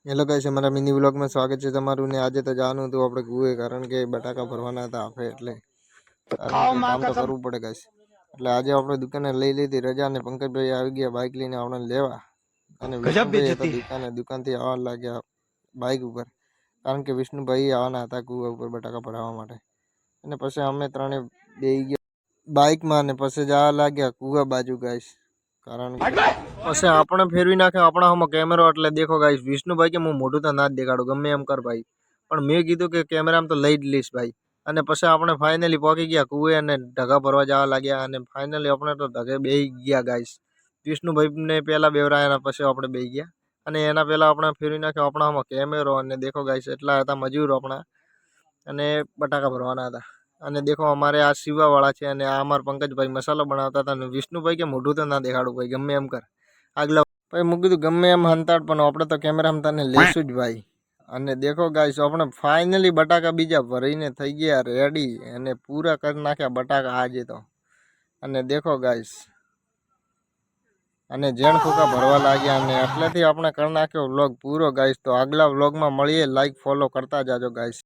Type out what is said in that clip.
Hello guys, અમારા mini વ્લોગમાં સ્વાગત છે તમારું ને આજે તો જવાનું હતું આપણે કુએ, કારણ કે બટાકા ભરવાના હતા આપે, એટલે કારણ કે કામ તો કરવું પડે ગાઈસ. એટલે આજે આપણે દુકાને લઈ લીધી રજા ને પંકજભાઈ આવી ગયા બાઇક લઈને આપણને લેવા, અને વિષ્ણુભાઈ હતા દુકાનથી આવવા લાગ્યા બાઇક ઉપર, કારણ કે વિષ્ણુભાઈ આવવાના હતા કુવા ઉપર બટાકા ભરાવા માટે. અને પછી અમે ત્રણે બેસી ગયા બાઇકમાં અને પછી જવા લાગ્યા કુવા બાજુ ગાઈસ, કારણ કે પછી આપણે ફેરવી નાખ્યો આપણા હામાં કેમેરો. એટલે દેખો ગાઈસ, વિષ્ણુભાઈ કે હું મોઢું તો ના જ દેખાડું, ગમે એમ કર ભાઈ, પણ મેં કીધું કે કેમેરામાં તો લઈ જ લઈશ ભાઈ. અને પછી આપણે ફાઇનલી પહોંચી ગયા કુએ અને ઢગા ભરવા જવા લાગ્યા, અને ફાઇનલી આપણે તો ઢગે બેસી ગયા ગાઈસ. વિષ્ણુભાઈને પહેલા બેવરાયા, પછી આપણે બેસી ગયા, અને એના પહેલા આપણે ફેરવી નાખ્યો આપણા હામાં કેમેરો. અને દેખો ગાઈસ, એટલા હતા મજૂર આપણા, અને બટાકા ભરવાના હતા. અને દેખો અમારે આ સીવાવાળા છે, અને આ અમારા પંકજભાઈ મસાલો બનાવતા હતા. અને વિષ્ણુભાઈ કે મોઢું તો ના દેખાડું ભાઈ, ગમે એમ કર આગલા ભાઈ. મૂકી કીધું ગમે એમ હંતાડ, પણ આપણે તો કેમેરામાં તને લેશું જ ભાઈ. અને દેખો ગાઈસ, આપણે ફાઇનલી બટાકા બીજા ભરીને થઈ ગયા રેડી, અને પૂરા કરી નાખ્યા બટાકા આજે તો. અને દેખો ગાઈસ, અને જેણ ફૂકા ભરવા લાગ્યા, અને એટલેથી આપણે કરી નાખ્યો વ્લોગ પૂરો ગાઈસ. તો આગલા વ્લોગમાં મળીએ, લાઈક ફોલો કરતા જાજો ગાઈસ.